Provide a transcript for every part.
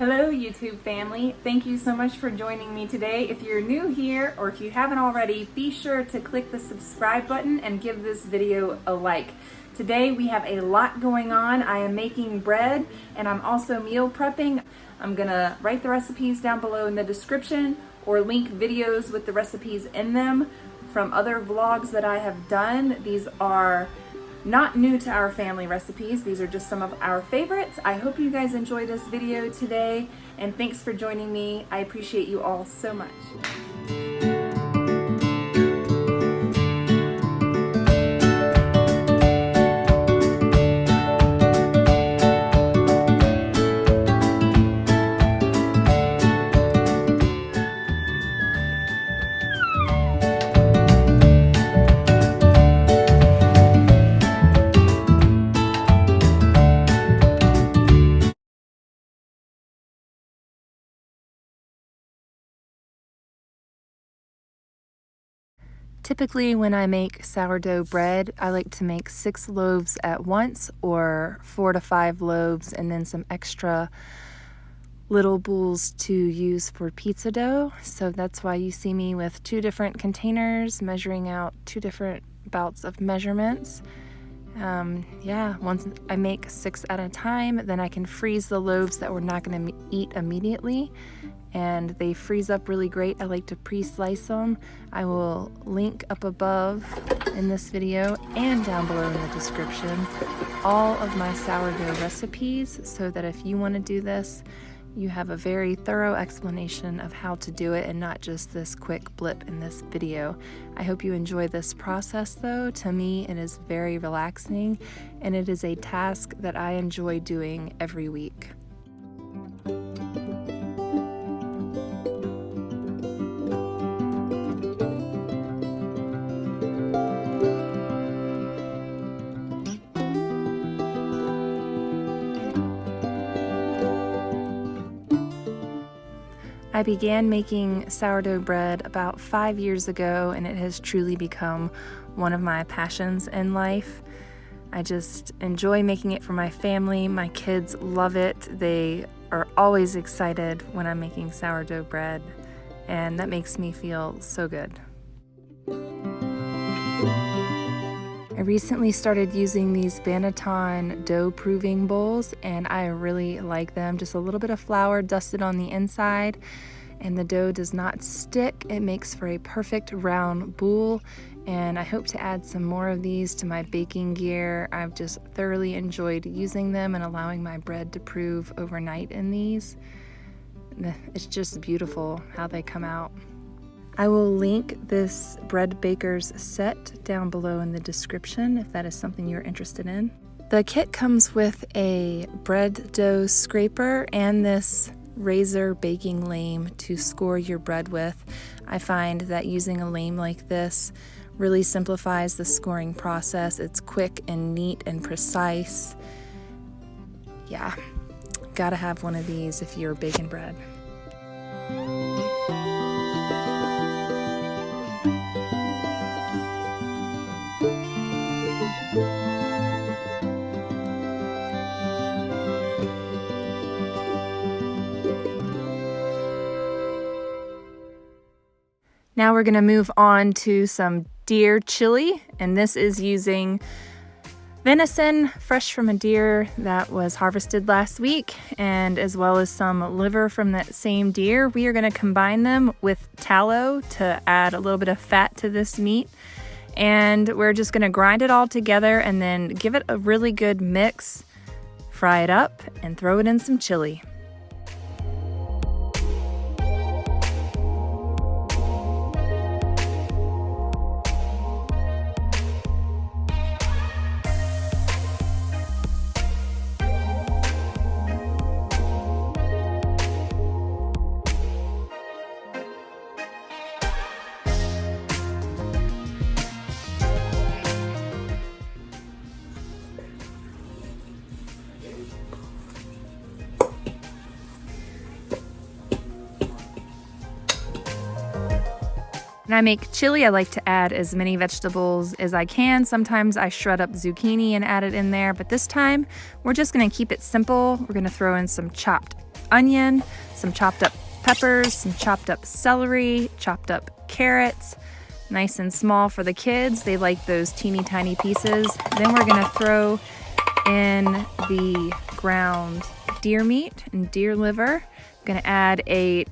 Hello YouTube family, thank you so much for joining me today. If you're new here or if you haven't already, be sure to click the subscribe button and give this video a like. Today we have a lot going on. I am making bread and I'm also meal prepping. I'm gonna write the recipes down below in the description or link videos with the recipes in them from other vlogs that I have done. These are not new to our family recipes. These are just some of our favorites. I hope you guys enjoy this video today and thanks for joining me. I appreciate you all so much. Typically when I make sourdough bread, I like to make 6 loaves at once or 4 to 5 loaves and then some extra little bowls to use for pizza dough. So that's why you see me with 2 different containers measuring out 2 different bouts of measurements. Once I make 6 at a time, then I can freeze the loaves that we're not going to eat immediately. And they freeze up really great. I like to pre-slice them. I will link up above in this video and down below in the description all of my sourdough recipes so that if you want to do this, you have a very thorough explanation of how to do it and not just this quick blip in this video. I hope you enjoy this process though. To me, it is very relaxing and it is a task that I enjoy doing every week. I began making sourdough bread about 5 years ago and it has truly become one of my passions in life. I just enjoy making it for my family. My kids love it. They are always excited when I'm making sourdough bread and that makes me feel so good. I recently started using these Banneton dough proving bowls and I really like them. Just a little bit of flour dusted on the inside and the dough does not stick. It makes for a perfect round bowl and I hope to add some more of these to my baking gear. I've just thoroughly enjoyed using them and allowing my bread to prove overnight in these. It's just beautiful how they come out. I will link this bread baker's set down below in the description if that is something you're interested in. The kit comes with a bread dough scraper and this razor baking lame to score your bread with. I find that using a lame like this really simplifies the scoring process. It's quick and neat and precise. Yeah, gotta have one of these if you're baking bread. Now we're gonna move on to some deer chili, and this is using venison fresh from a deer that was harvested last week, and as well as some liver from that same deer. We are gonna combine them with tallow to add a little bit of fat to this meat, and we're just gonna grind it all together and then give it a really good mix, fry it up, and throw it in some chili. When I make chili, I like to add as many vegetables as I can. Sometimes I shred up zucchini and add it in there, but this time we're just gonna keep it simple. We're gonna throw in some chopped onion, some chopped up peppers, some chopped up celery, chopped up carrots, nice and small for the kids. They like those teeny tiny pieces. Then we're gonna throw in the ground deer meat and deer liver. I'm gonna add a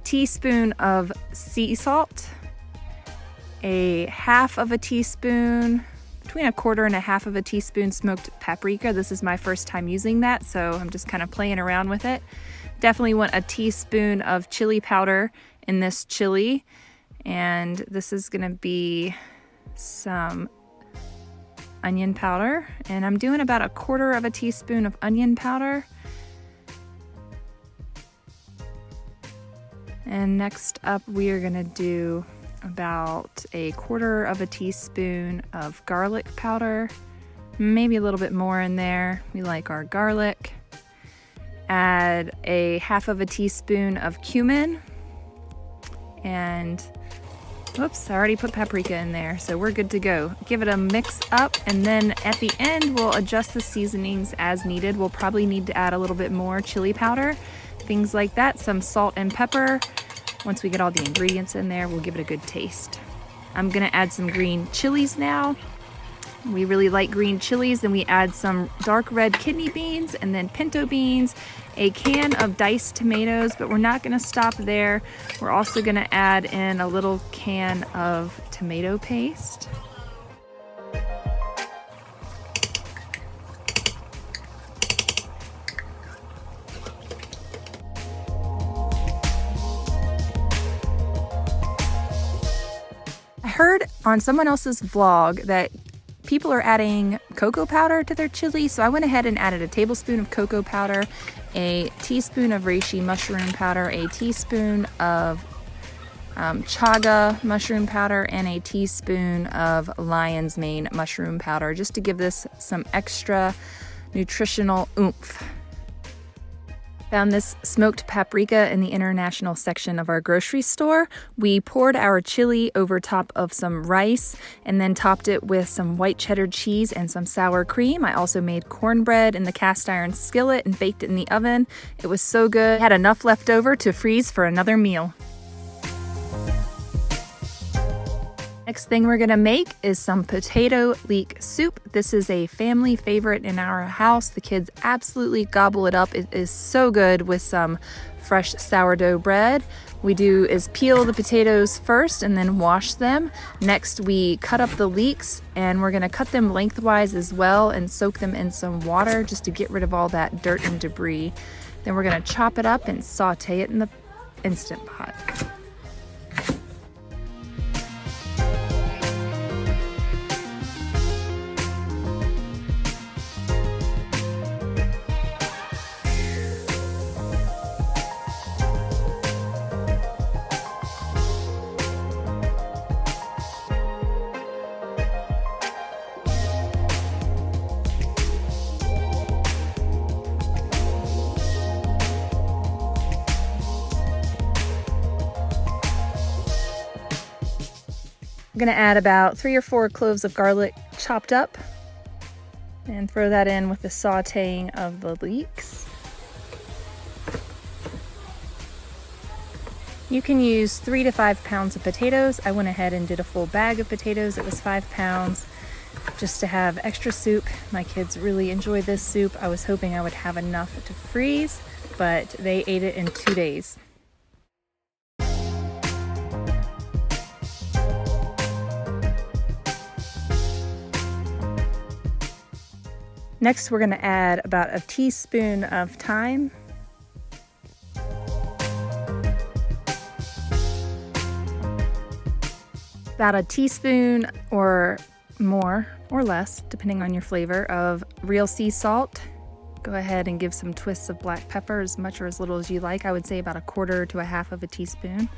teaspoon of sea salt, a half of a teaspoon, between a quarter and a half of a teaspoon smoked paprika. This is my first time using that, so I'm just kind of playing around with it. Definitely want a teaspoon of chili powder in this chili, and this is gonna be some onion powder, and I'm doing about a quarter of a teaspoon of onion powder. And next up, we are gonna do about a quarter of a teaspoon of garlic powder, maybe a little bit more in there. We like our garlic. Add a half of a teaspoon of cumin, and whoops, I already put paprika in there, so we're good to go. Give it a mix up, and then at the end, we'll adjust the seasonings as needed. We'll probably need to add a little bit more chili powder, things like that, some salt and pepper. Once we get all the ingredients in there, we'll give it a good taste. I'm gonna add some green chilies now. We really like green chilies. Then we add some dark red kidney beans and then pinto beans, a can of diced tomatoes, but we're not gonna stop there. We're also gonna add in a little can of tomato paste. I heard on someone else's vlog that people are adding cocoa powder to their chili, so I went ahead and added a tablespoon of cocoa powder, a teaspoon of reishi mushroom powder, a teaspoon of chaga mushroom powder, and a teaspoon of lion's mane mushroom powder, just to give this some extra nutritional oomph. Found this smoked paprika in the international section of our grocery store. We poured our chili over top of some rice and then topped it with some white cheddar cheese and some sour cream. I also made cornbread in the cast iron skillet and baked it in the oven. It was so good. I had enough left over to freeze for another meal. Next thing we're gonna make is some potato leek soup. This is a family favorite in our house. The kids absolutely gobble it up. It is so good with some fresh sourdough bread. We do is peel the potatoes first and then wash them. Next, we cut up the leeks, and we're gonna cut them lengthwise as well and soak them in some water just to get rid of all that dirt and debris. Then we're gonna chop it up and saute it in the Instant Pot. I'm gonna add about 3 or 4 cloves of garlic chopped up and throw that in with the sauteing of the leeks. You can use 3 to 5 pounds of potatoes. I went ahead and did a full bag of potatoes. It was 5 pounds just to have extra soup. My kids really enjoy this soup. I was hoping I would have enough to freeze, but they ate it in 2 days. Next, we're gonna add about a teaspoon of thyme, about a teaspoon or more or less, depending on your flavor, of real sea salt. Go ahead and give some twists of black pepper, as much or as little as you like. I would say about a quarter to a half of a teaspoon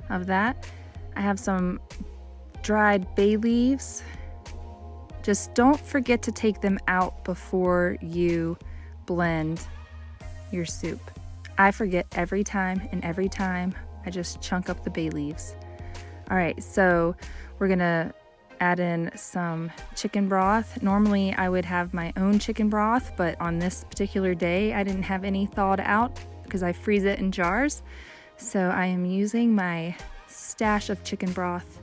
of that. I have some dried bay leaves. Just don't forget to take them out before you blend your soup. I forget every time, and every time I just chunk up the bay leaves. All right, so we're gonna add in some chicken broth. Normally I would have my own chicken broth, but on this particular day I didn't have any thawed out because I freeze it in jars. So I am using my stash of chicken broth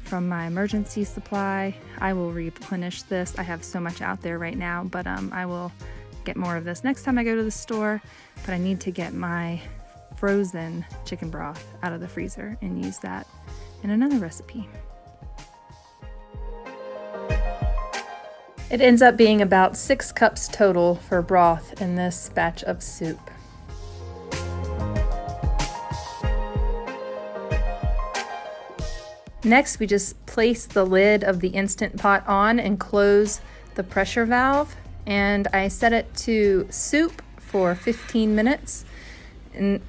from my emergency supply. I will replenish this. I have so much out there right now, but I will get more of this next time I go to the store. But I need to get my frozen chicken broth out of the freezer and use that in another recipe. It ends up being about 6 cups total for broth in this batch of soup. Next, we just place the lid of the Instant Pot on and close the pressure valve. And I set it to soup for 15 minutes. And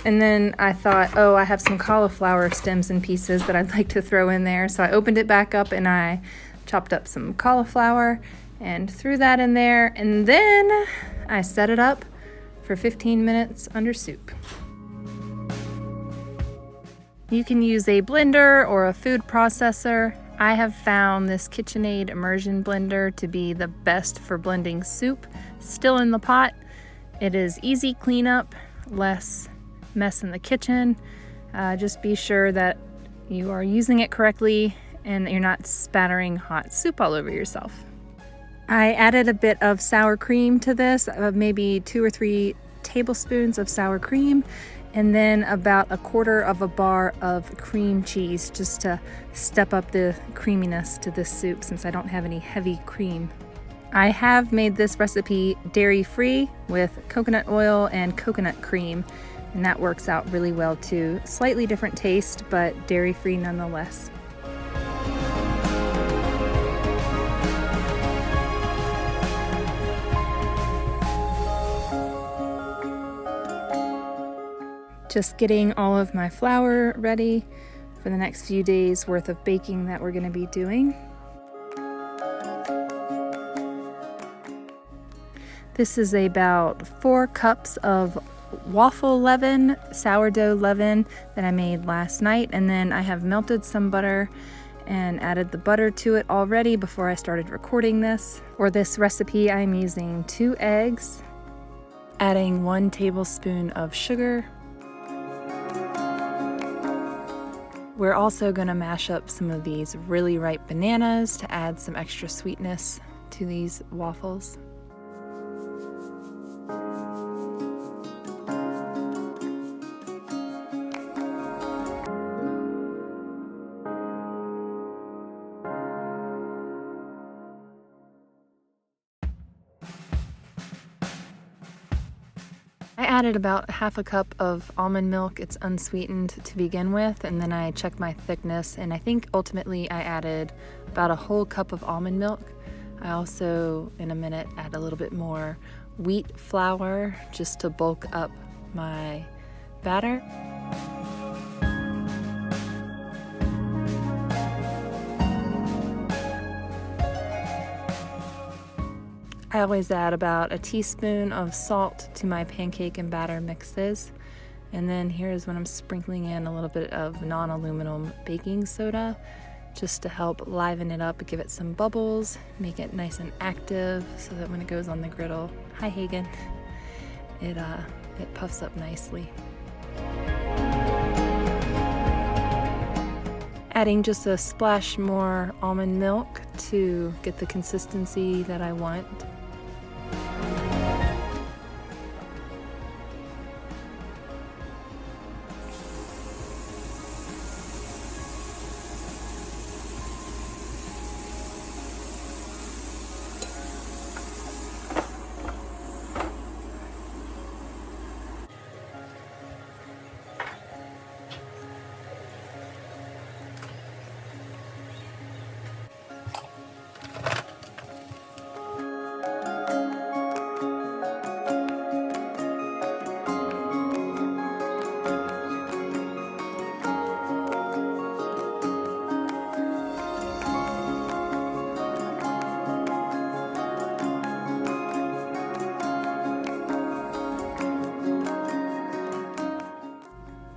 then I thought, I have some cauliflower stems and pieces that I'd like to throw in there. So I opened it back up and I chopped up some cauliflower and threw that in there. And then I set it up for 15 minutes under soup. You can use a blender or a food processor. I have found this KitchenAid immersion blender to be the best for blending soup still in the pot. It is easy cleanup, less mess in the kitchen. Just be sure that you are using it correctly and that you're not spattering hot soup all over yourself. I added a bit of sour cream to this, maybe 2 or 3 tablespoons of sour cream, and then about 1/4 bar of cream cheese just to step up the creaminess to this soup since I don't have any heavy cream. I have made this recipe dairy-free with coconut oil and coconut cream, and that works out really well too. Slightly different taste, but dairy-free nonetheless. Just getting all of my flour ready for the next few days worth of baking that we're going to be doing. This is about 4 cups of waffle leaven, sourdough leaven that I made last night, and then I have melted some butter and added the butter to it already before I started recording this. For this recipe, I'm using 2 eggs, adding 1 tablespoon of sugar. We're also going to mash up some of these really ripe bananas to add some extra sweetness to these waffles. I added about 1/2 cup of almond milk. It's unsweetened to begin with, and then I checked my thickness, and I think ultimately I added about a whole cup of almond milk. I also, in a minute, add a little bit more wheat flour just to bulk up my batter. I always add about a teaspoon of salt to my pancake and batter mixes. And then here's when I'm sprinkling in a little bit of non-aluminum baking soda just to help liven it up, give it some bubbles, make it nice and active so that when it goes on the griddle, hi Hagen, it puffs up nicely. Adding just a splash more almond milk to get the consistency that I want.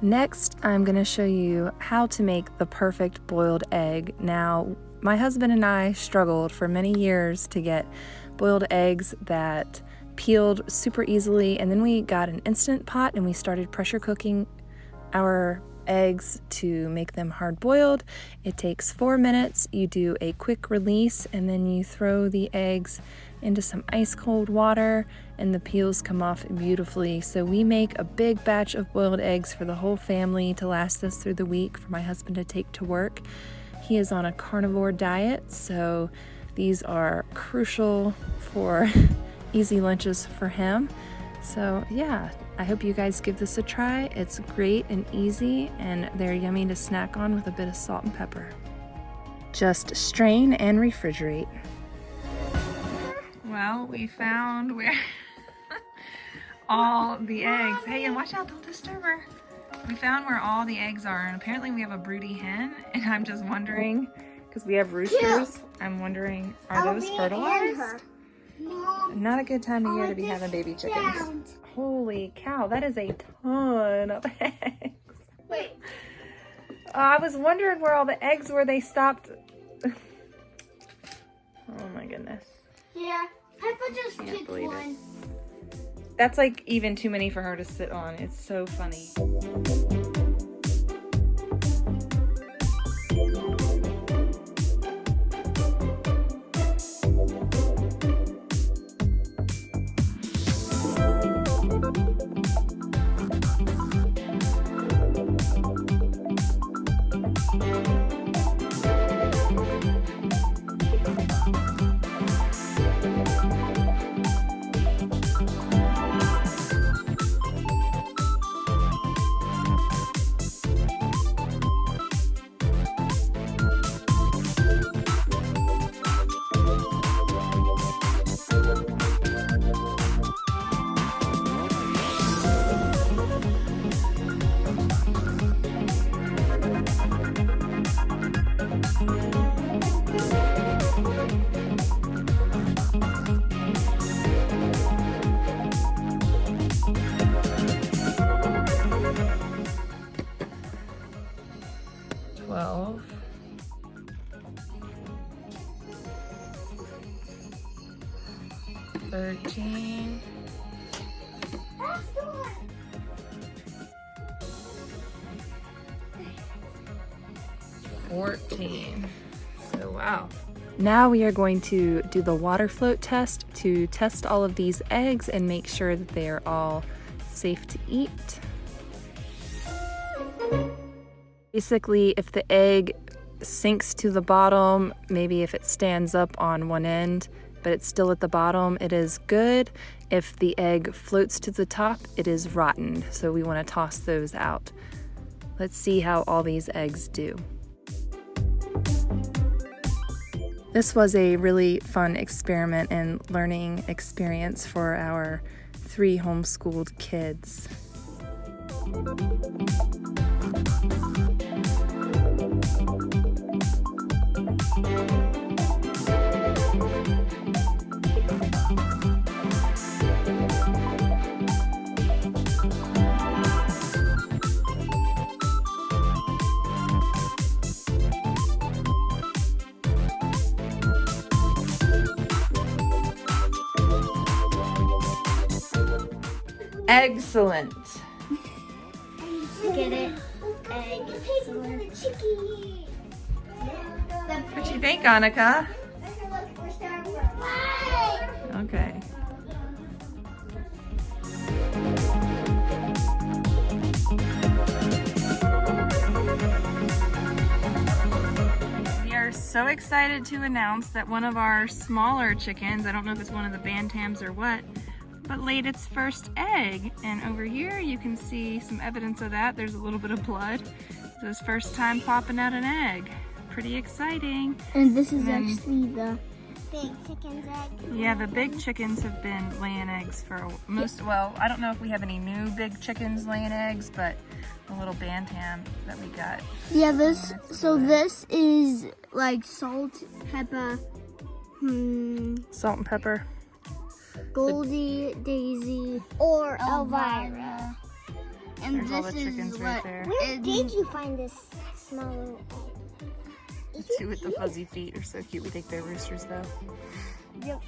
Next, I'm going to show you how to make the perfect boiled egg. Now, my husband and I struggled for many years to get boiled eggs that peeled super easily. And then we got an Instant Pot and we started pressure cooking our eggs to make them hard boiled. It takes 4 minutes. You do a quick release and then you throw the eggs into some ice cold water and the peels come off beautifully. So we make a big batch of boiled eggs for the whole family to last us through the week for my husband to take to work. He is on a carnivore diet, so these are crucial for easy lunches for him. So yeah, I hope you guys give this a try. It's great and easy, and they're yummy to snack on with a bit of salt and pepper. Just strain and refrigerate. Well, we found where all the eggs, hey, and watch out, don't disturb her. We found where all the eggs are, and apparently we have a broody hen, and I'm just wondering, because we have roosters, I'm wondering, are those fertilized? No. Not a good time of year to be having baby chickens. Holy cow, that is a ton of eggs. Wait. I was wondering where all the eggs were. They stopped. Oh my goodness. Yeah, Peppa just picked one. That's like even too many for her to sit on. It's so funny. 12. 13. 14. So wow. Now we are going to do the water float test to test all of these eggs and make sure that they are all safe to eat. Basically, if the egg sinks to the bottom, maybe if it stands up on one end, but it's still at the bottom, it is good. If the egg floats to the top, it is rotten. So we want to toss those out. Let's see how all these eggs do. This was a really fun experiment and learning experience for our 3 homeschooled kids. Excellent. Get it? Excellent. What you think, Annika? Okay. We are so excited to announce that one of our smaller chickens, I don't know if it's one of the bantams or what, but laid its first egg. And over here you can see some evidence of that. There's a little bit of blood. So his first time popping out an egg. Pretty exciting. And this is actually the big chicken's egg. Yeah, the big chickens have been laying eggs for well, I don't know if we have any new big chickens laying eggs, but the little bantam that we got. Yeah, this is like salt, pepper, Salt and pepper. Goldie, Daisy, or Elvira. And There's all the chickens right there. Where did you find this small little egg? The 2 with the fuzzy feet are so cute. We think they're roosters though. Yep.